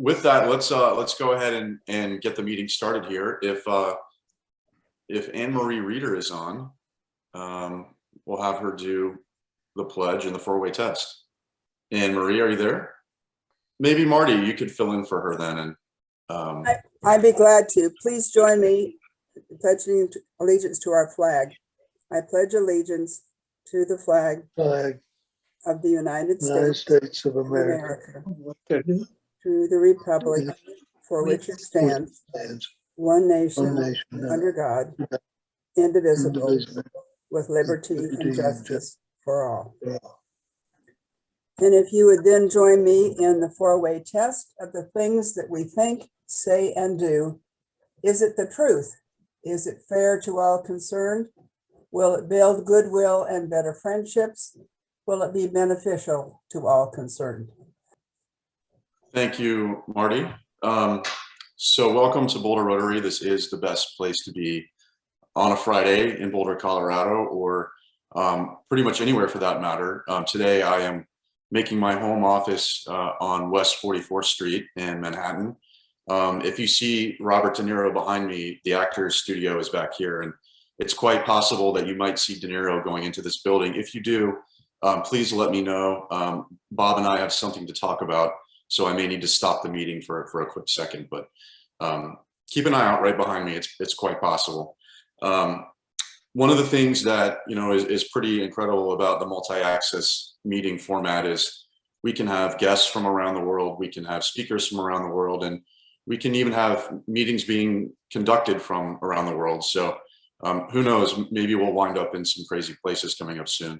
with that, let's go ahead and get the meeting started here. If Anne Marie Reeder is on, we'll have her do the pledge and the four-way test. Anne Marie, are you there? Maybe Marty, you could fill in for her then. And I'd be glad to. Please join me in pledging allegiance to our flag. I pledge allegiance to the flag of the United States of America, to the republic for which it stands, one nation, under God, indivisible, with liberty and justice for all. And if you would then join me in the four-way test of the things that we think, say, and do. Is it the truth? Is it fair to all concerned? Will it build goodwill and better friendships? Will it be beneficial to all concerned? thank you, Marty. So welcome to Boulder Rotary. This is the best place to be on a Friday in Boulder, Colorado, or pretty much anywhere for that matter. Today I am making my home office on West 44th Street in Manhattan. If you see Robert De Niro behind me, the actor's studio is back here, and it's quite possible that you might see De Niro going into this building. If you do, please let me know. Bob and I have something to talk about, so I may need to stop the meeting for a quick second, but keep an eye out right behind me. It's quite possible. One of the things that is pretty incredible about the multi-access meeting format is we can have guests from around the world, we can have speakers from around the world, and we can even have meetings being conducted from around the world. So who knows, maybe we'll wind up in some crazy places coming up soon.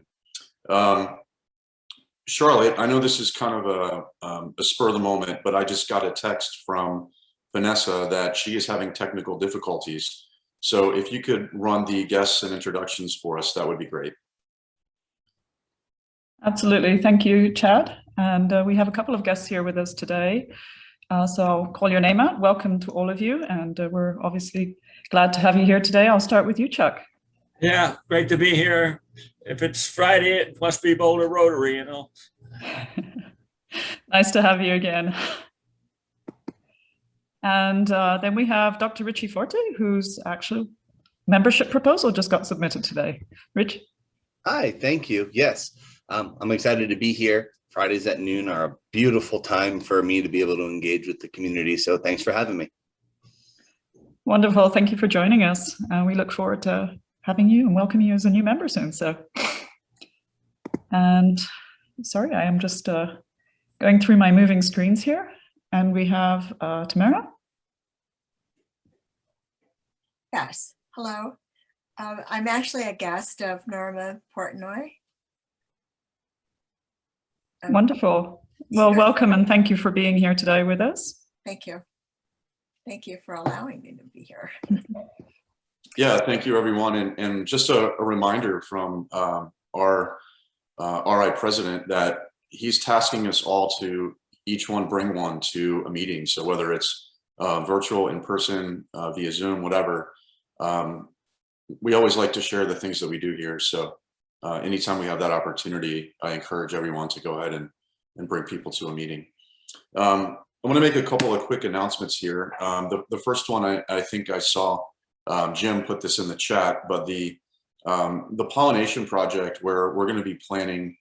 Charlotte, I know this is kind of a spur of the moment, but I just got a text from Vanessa that she is having technical difficulties. So if you could run the guests and introductions for us, that would be great. Absolutely. Thank you, Chad. And we have a couple of guests here with us today. So I'll call your name out. Welcome to all of you. And we're obviously glad to have you here today. I'll start with you, Chuck. Yeah, great to be here. If it's Friday, it must be Boulder Rotary, Nice to have you again. And then we have Dr. Richie Forte, whose actual membership proposal just got submitted today. Rich? Hi, thank you. Yes, I'm excited to be here. Fridays at noon are a beautiful time for me to be able to engage with the community. So thanks for having me. Wonderful. Thank you for joining us. We look forward to having you and welcoming you as a new member soon. And sorry, I am just going through my moving screens here. And we have Tamara. Yes, hello. I'm actually a guest of Norma Portnoy. Wonderful. Well, welcome and thank you for being here today with us. Thank you. Thank you for allowing me to be here. Yeah, thank you, everyone. And just a reminder from our RI president that he's tasking us all to each one bring one to a meeting. So whether it's virtual, in person, via Zoom, whatever, we always like to share the things that we do here. So anytime we have that opportunity, I encourage everyone to go ahead and bring people to a meeting. I want to make a couple of quick announcements here. The first one, I think I saw Jim put this in the chat, but the pollination project where we're going to be planting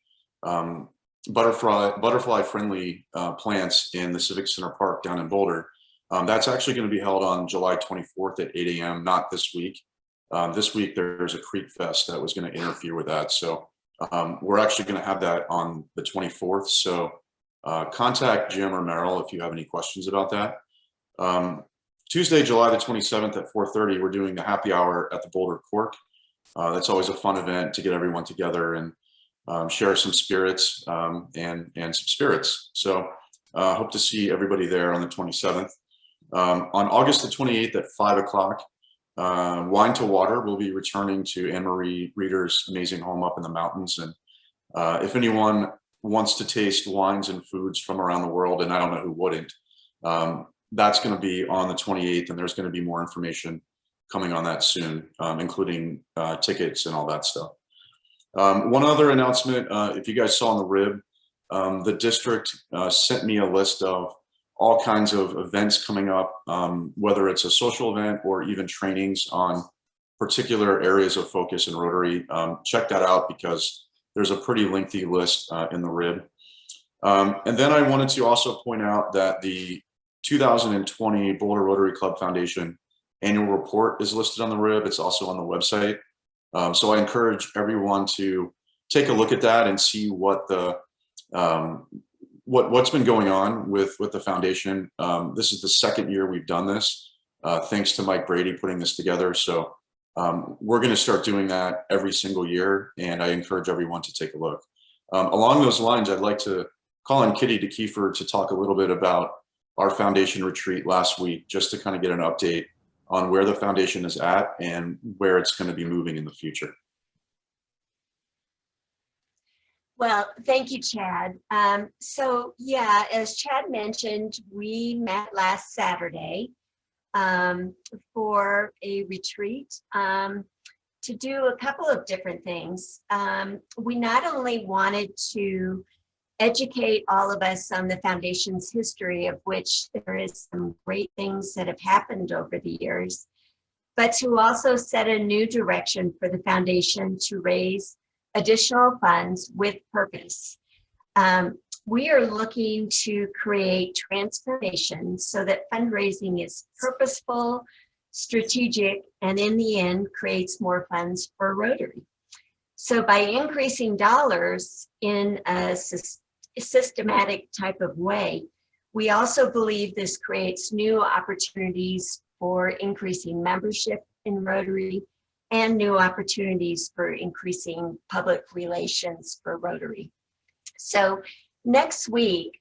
butterfly friendly plants in the Civic Center Park down in Boulder. That's actually going to be held on July 24th at 8 a.m. Not this week. This week there's a Creek Fest that was going to interfere with that. So we're actually going to have that on the 24th. So contact Jim or Merrill if you have any questions about that. Tuesday, July the 27th at 4:30, we're doing the happy hour at the Boulder Cork. That's always a fun event to get everyone together and share some spirits and some spirits. So hope to see everybody there on the 27th. On August the 28th at 5 o'clock, Wine to Water will be returning to Anne Marie Reeder's amazing home up in the mountains. And if anyone wants to taste wines and foods from around the world, and I don't know who wouldn't, that's going to be on the 28th, and there's going to be more information coming on that soon, including tickets and all that stuff. One other announcement, if you guys saw on the rib, the district sent me a list of all kinds of events coming up, whether it's a social event or even trainings on particular areas of focus in Rotary. Check that out because there's a pretty lengthy list in the rib. And then I wanted to also point out that the 2020 Boulder Rotary Club Foundation annual report is listed on the rib. It's also on the website. So I encourage everyone to take a look at that and see what the what's been going on with the foundation. This is the second year we've done this, thanks to Mike Brady putting this together. So we're going to start doing that every single year, and I encourage everyone to take a look. Along those lines, I'd like to call on Kitty DeKeefer to talk a little bit about our foundation retreat last week, just to kind of get an update on where the foundation is at and where it's going to be moving in the future. Well, thank you, Chad. So yeah, as Chad mentioned, we met last Saturday for a retreat to do a couple of different things. We not only wanted to educate all of us on the foundation's history, of which there is some great things that have happened over the years, but to also set a new direction for the foundation to raise additional funds with purpose. We are looking to create transformation so that fundraising is purposeful, strategic, and in the end creates more funds for Rotary. So by increasing dollars in a systematic type of way, we also believe this creates new opportunities for increasing membership in Rotary and new opportunities for increasing public relations for Rotary. So next week,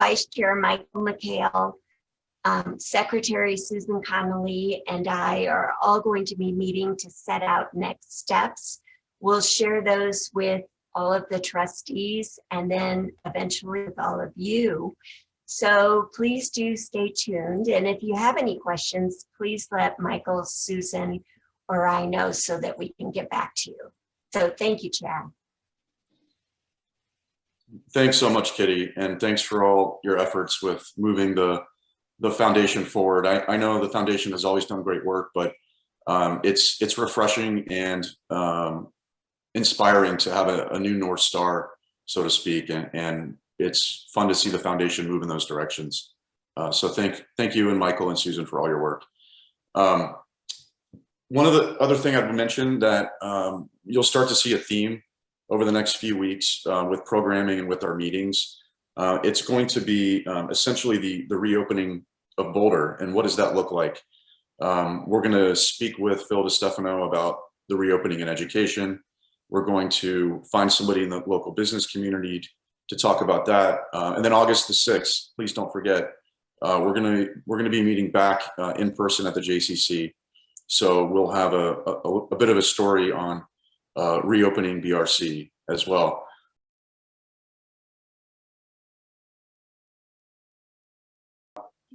Vice Chair Michael McHale, Secretary Susan Connolly, and I are all going to be meeting to set out next steps. We'll share those with all of the trustees and then eventually with all of you. So please do stay tuned. And if you have any questions, please let Michael, Susan, or I know so that we can get back to you. So thank you, Chad. Thanks so much, Kitty, and thanks for all your efforts with moving the foundation forward. I know the foundation has always done great work, but it's refreshing and inspiring to have a new North Star, so to speak, and it's fun to see the foundation move in those directions. So thank you and Michael and Susan for all your work. One of the other thing I'd mention that you'll start to see a theme over the next few weeks with programming and with our meetings. It's going to be essentially the reopening of Boulder, and what does that look like? We're going to speak with Phil DeStefano about the reopening in education. We're going to find somebody in the local business community to talk about that. And then August the 6th, please don't forget, we're going to be meeting back in person at the JCC. So we'll have a bit of a story on reopening BRC as well.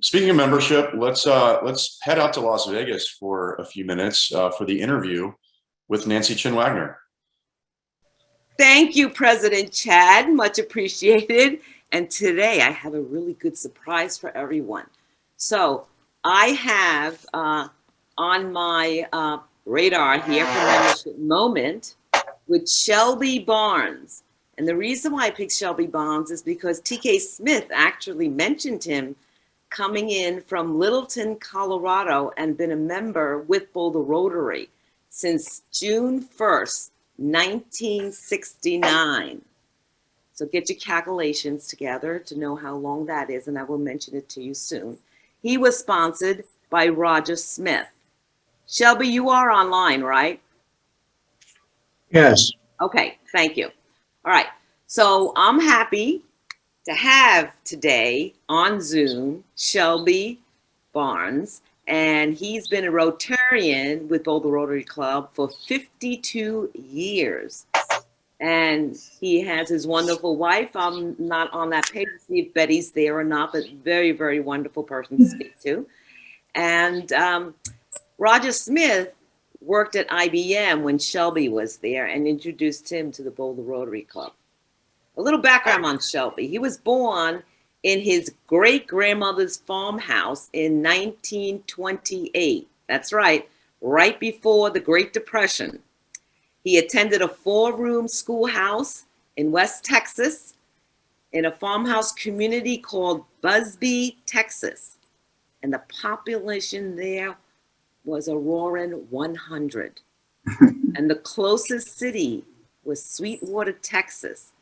Speaking of membership, let's head out to Las Vegas for a few minutes for the interview with Nancy Chin Wagner. Thank you, President Chad, much appreciated. And today I have a really good surprise for everyone. So I have on my radar here for Membership Moment with Shelby Barnes. And the reason why I picked Shelby Barnes is because TK Smith actually mentioned him coming in from Littleton, Colorado, and been a member with Boulder Rotary since June 1st, 1969. So get your calculations together to know how long that is, and I will mention it to you soon. He was sponsored by Roger Smith. Shelby, you are online, right? Yes. Okay, thank you. All right, so I'm happy to have today on Zoom Shelby Barnes, and he's been a Rotarian with Boulder Rotary Club for 52 years. And he has his wonderful wife. I'm not on that page to see if Betty's there or not, but very, very wonderful person to speak to. And Roger Smith worked at IBM when Shelby was there and introduced him to the Boulder Rotary Club. A little background on Shelby. He was born in his great-grandmother's farmhouse in 1928. That's right before the Great Depression. He attended a 4-room schoolhouse in West Texas in a farmhouse community called Busby, Texas. And the population there was a roaring 100. And the closest city was Sweetwater, Texas.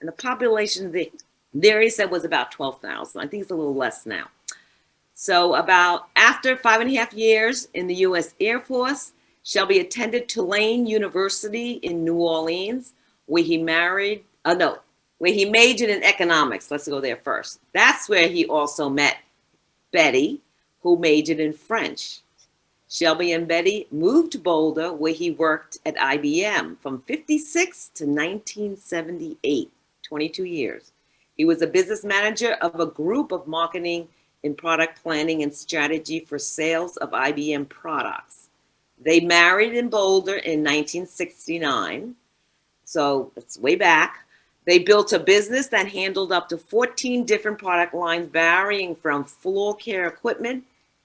And the population there he said was about 12,000. I think it's a little less now. So about after 5.5 years in the U.S. Air Force, Shelby attended Tulane University in New Orleans, where he majored in economics. Let's go there first. That's where he also met Betty, who majored in French. Shelby and Betty moved to Boulder, where he worked at IBM from 56 to 1978, 22 years. He was a business manager of a group of marketing and product planning and strategy for sales of IBM products. They married in Boulder in 1969, so it's way back. They built a business that handled up to 14 different product lines, varying from floor care equipment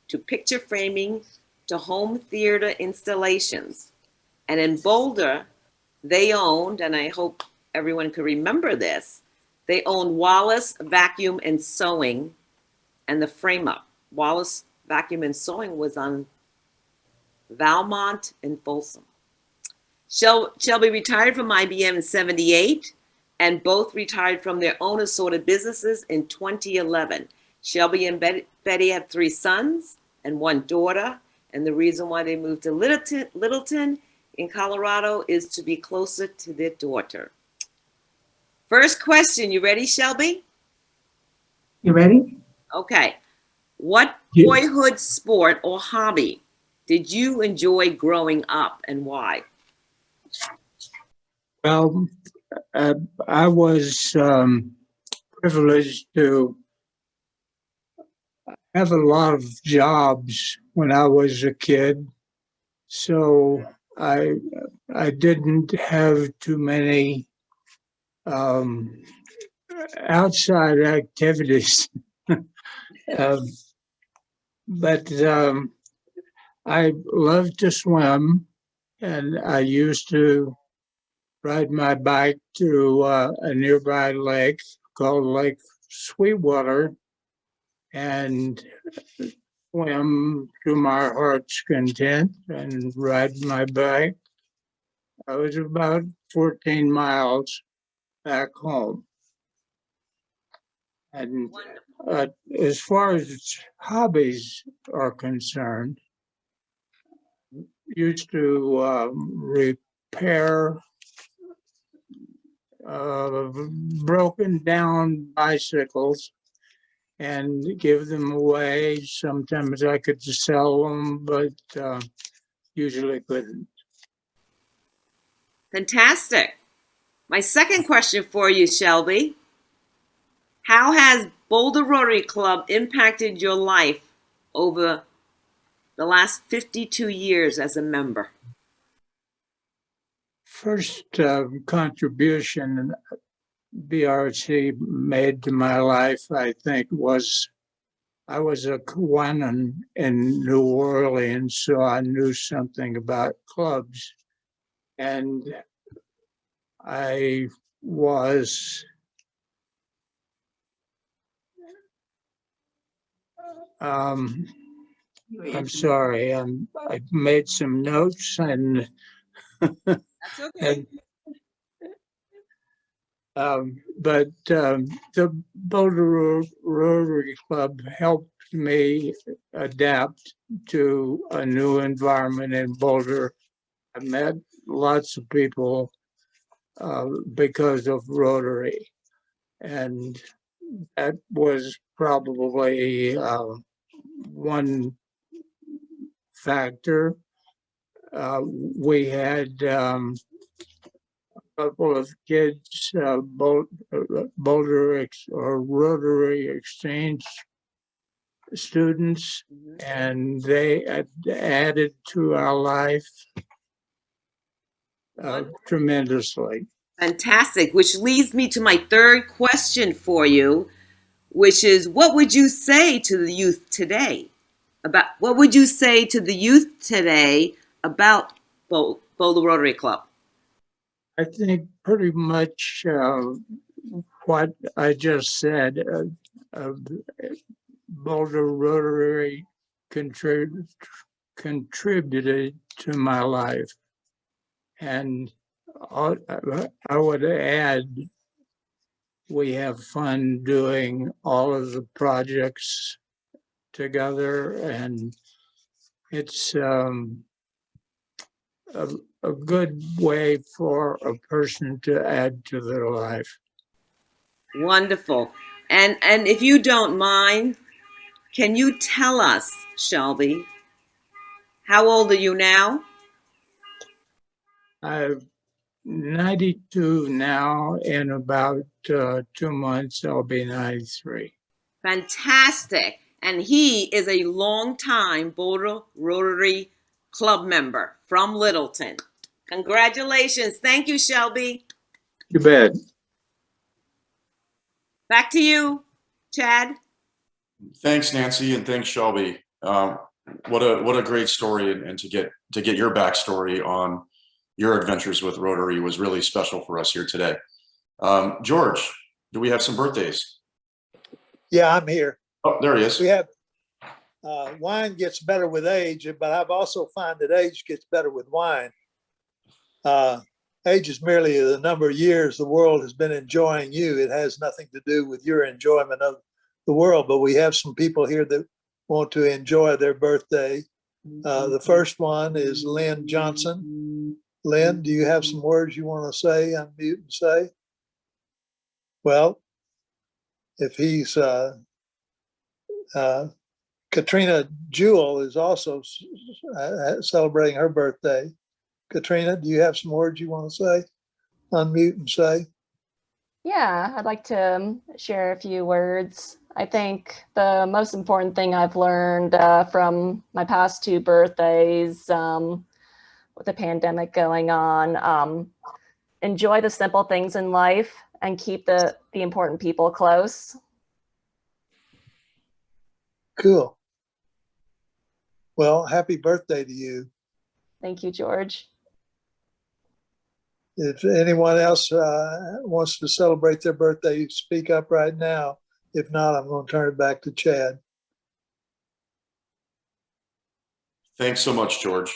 to picture framing to home theater installations. And in Boulder, they owned, and I hope everyone could remember this, they owned Wallace Vacuum and Sewing and the Frame Up. Wallace Vacuum and Sewing was on Valmont and Folsom. Shelby retired from IBM in 78, and both retired from their own assorted businesses in 2011. Shelby and Betty have 3 sons and 1 daughter, and the reason why they moved to Littleton in Colorado is to be closer to their daughter. First question, you ready, Shelby? You ready? Okay. What Yeah. boyhood sport or hobby did you enjoy growing up, and why? Well, I was privileged to have a lot of jobs when I was a kid, so I didn't have too many outside activities. But I loved to swim, and I used to ride my bike to a nearby lake called Lake Sweetwater and swim to my heart's content and ride my bike. I was about 14 miles back home. And as far as hobbies are concerned, used to repair broken down bicycles and give them away. Sometimes I could sell them, but usually couldn't. Fantastic. My second question for you, Shelby. How has Boulder Rotary Club impacted your life over the last 52 years as a member? First contribution BRC made to my life, I think, was I was a Kiwanis in New Orleans, so I knew something about clubs. And I was I'm sorry, I made some notes and That's okay. but the Boulder Rotary Club helped me adapt to a new environment in Boulder. I met lots of people because of Rotary, and that was probably one factor. We had couple of kids, Boulder or Rotary Exchange students, and they added to our life tremendously. Fantastic, which leads me to my third question for you. which is, what would you say to the youth today about Boulder Rotary Club? I think pretty much what I just said. Boulder Rotary contributed to my life. And I would add, we have fun doing all of the projects together, and it's a good way for a person to add to their life. Wonderful. And if you don't mind, can you tell us, Shelby, how old are you now? I'm 92 now. In about 2 months, I'll be 93. Fantastic. And he is a longtime Boulder Rotary Club member from Littleton. Congratulations. Thank you, Shelby. You bet. Back to you, Chad. Thanks, Nancy, and thanks, Shelby. What a great story, and to get your backstory on your adventures with Rotary was really special for us here today. George, do we have some birthdays? Yeah, I'm here. Oh, there he is. We have wine gets better with age, but I've also found that age gets better with wine. Age is merely the number of years the world has been enjoying you. It has nothing to do with your enjoyment of the world, but we have some people here that want to enjoy their birthday. The first one is Lynn Johnson. Lynn, do you have some words you want to say, unmute and say? Well, if he's Katrina Jewell is also celebrating her birthday. Katrina, do you have some words you want to say? Unmute and say. Yeah, I'd like to share a few words. I think the most important thing I've learned from my past 2 birthdays with the pandemic going on, enjoy the simple things in life and keep the important people close. Cool. Well, happy birthday to you. Thank you, George. If anyone else wants to celebrate their birthday, speak up right now. If not, I'm going to turn it back to Chad. Thanks so much, George.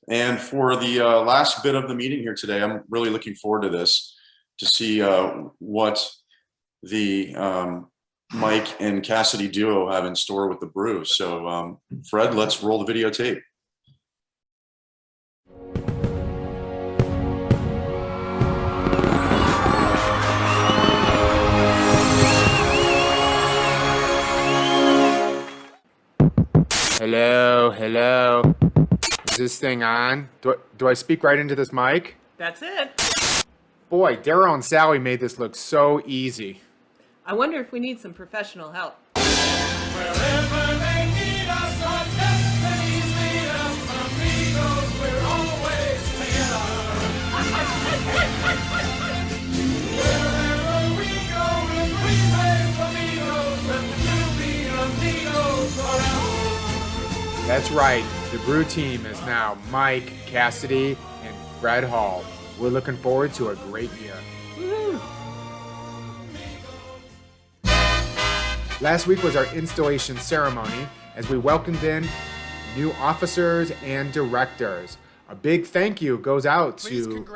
And for the last bit of the meeting here today, I'm really looking forward to this, to see what the Mike and Cassidy duo have in store with the brew. So Fred, let's roll the videotape. Hello. Is this thing on? Do I speak right into this mic? That's it. Boy, Daryl and Sally made this look so easy. I wonder if we need some professional help. Wherever they need us, our destinies lead us. Amigos, we're always together. Wherever we go, we'll remain amigos, and we'll be amigos forever. That's right. The brew team is now Mike, Cassidy, and Fred Hall. We're looking forward to a great year. Woo-hoo. Last week was our installation ceremony as we welcomed in new officers and directors. A big thank you goes out to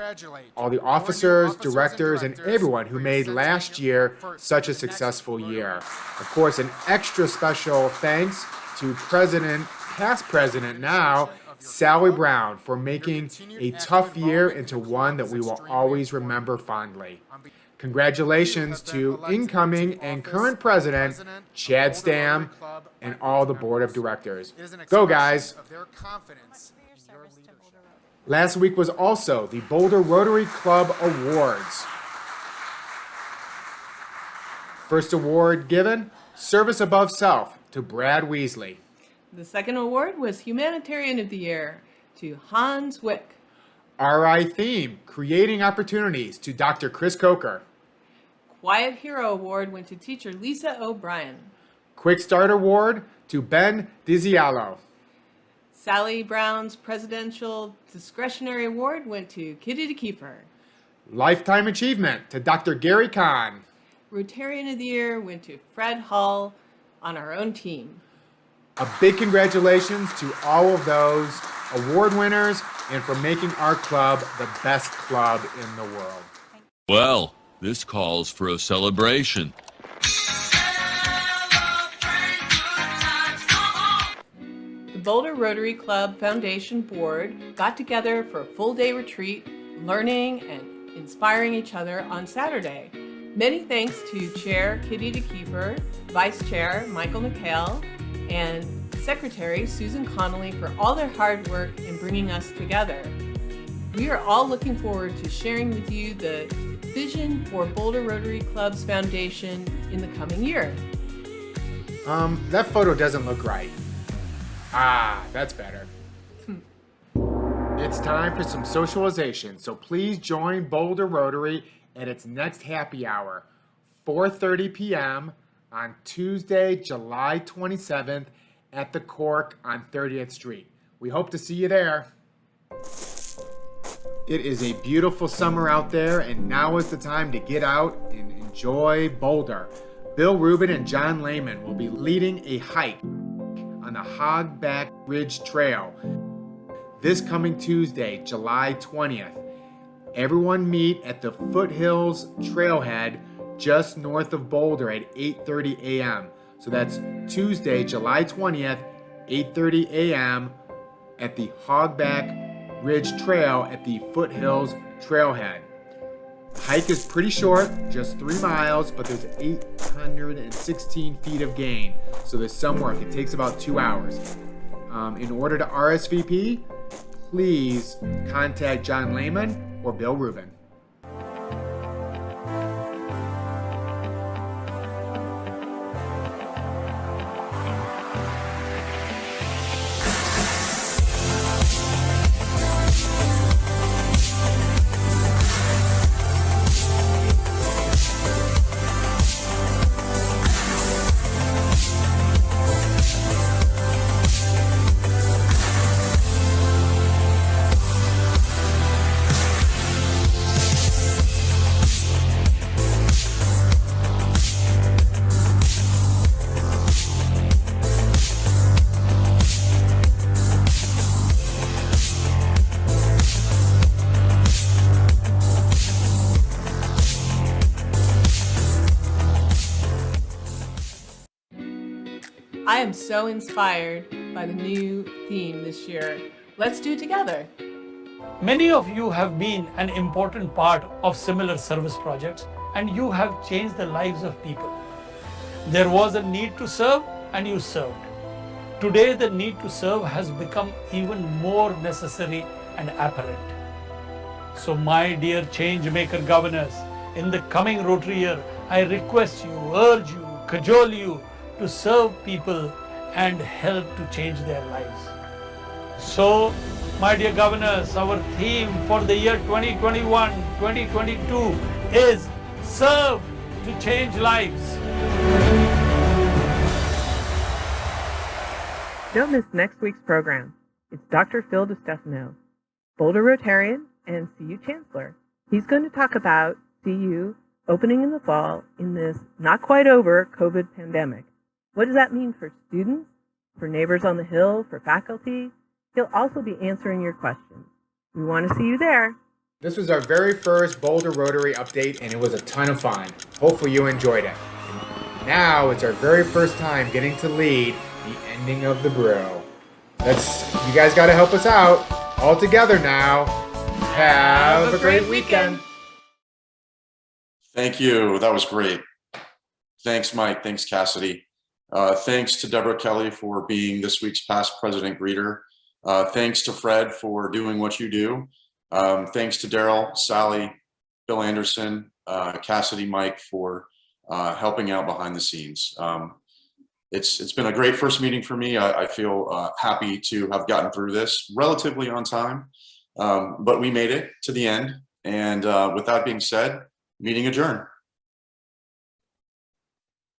all the officers, directors, and everyone who made last year such a successful year. Of course, an extra special thanks to past president now, Sally Brown, for making a tough year into one that we will always remember fondly. Congratulations to incoming and current president, Chad Stam, and all the board of directors. Go, guys. Last week was also the Boulder Rotary Club Awards. First award given, Service Above Self, to Brad Weasley. The second award was Humanitarian of the Year to Hans Wick. RI theme, Creating Opportunities, to Dr. Chris Coker. Quiet Hero Award went to teacher Lisa O'Brien. Quick Start Award to Ben Dizialo. Sally Brown's Presidential Discretionary Award went to Kitty DeKeefer. Lifetime Achievement to Dr. Gary Kahn. Rotarian of the Year went to Fred Hull on our own team. A big congratulations to all of those award winners and for making our club the best club in the world. Well, this calls for a celebration. The Boulder Rotary Club Foundation Board got together for a full-day retreat, learning and inspiring each other on Saturday. Many thanks to Chair Kitty DeKeefer, Vice Chair Michael McHale, and Secretary Susan Connolly for all their hard work in bringing us together. We are all looking forward to sharing with you the vision for Boulder Rotary Club's foundation in the coming year. That photo doesn't look right. Ah, that's better. It's time for some socialization, so please join Boulder Rotary at its next happy hour, 4:30 p.m. on Tuesday, July 27th at the Cork on 30th Street. We hope to see you there. It is a beautiful summer out there, and now is the time to get out and enjoy Boulder. Bill Rubin and John Lehman will be leading a hike on the Hogback Ridge Trail this coming Tuesday, July 20th. Everyone meet at the Foothills Trailhead just north of Boulder at 8:30 a.m. So that's Tuesday, July 20th, 8:30 a.m. at the Hogback Ridge Trail at the Foothills Trailhead. The hike is pretty short, just 3 miles, but there's 816 feet of gain. So there's some work. It takes about 2 hours. In order to RSVP, please contact John Lehman or Bill Rubin. I am so inspired by the new theme this year. Let's do it together. Many of you have been an important part of similar service projects, and you have changed the lives of people. There was a need to serve, and you served. Today, the need to serve has become even more necessary and apparent. So, my dear change-maker governors, in the coming Rotary year, I request you, urge you, cajole you to serve people and help to change their lives. So, my dear governors, our theme for the year 2021-2022 is Serve to Change Lives. Don't miss next week's program. It's Dr. Phil DiStefano, Boulder Rotarian and CU Chancellor. He's going to talk about CU opening in the fall in this not quite over COVID pandemic. What does that mean for students, for neighbors on the Hill, for faculty? He'll also be answering your questions. We want to see you there. This was our very first Boulder Rotary update, and it was a ton of fun. Hopefully you enjoyed it. And now it's our very first time getting to lead the ending of the brew. You guys got to help us out. All together now. Have a great weekend. Thank you. That was great. Thanks, Mike. Thanks, Cassidy. Thanks to Deborah Kelly for being this week's past president greeter. Thanks to Fred for doing what you do. Thanks to Daryl, Sally, Bill Anderson, Cassidy, Mike for helping out behind the scenes. It's been a great first meeting for me. I feel happy to have gotten through this relatively on time, but we made it to the end. And with that being said, meeting adjourned.